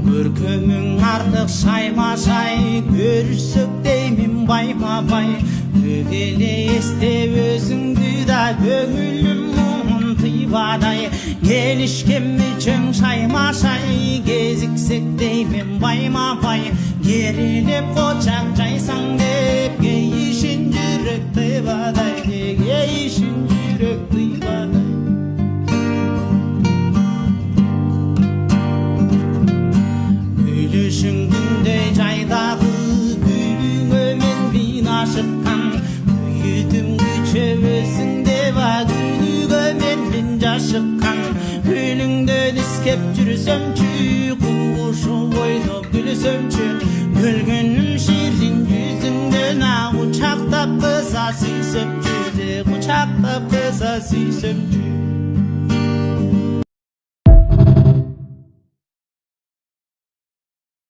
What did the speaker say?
Көркөмің артық шайма-шай, көрсөк деймін байма-бай. Көгеле есте өзіңді да көңілім мұңын тыйбадай. Келішкемі чөң шайма-шай, кезіксек деймін байма-бай. Керілеп қочақ жайсаң деп, кейішін жүрек тыйбадай, кейішін жүрек тыйбадай. Күндей жайдағы күліңе мен бина шыққан, күйітім күчебесің деп күліге мен жашыққан. Күліңді іскеп жүрсөмчү, құлғышы ойнап күлсөмчү, күлгенім шерден жүзіңден құшақтап қыса сүйсөмчү, құшақтап қыса сүйсөмчү.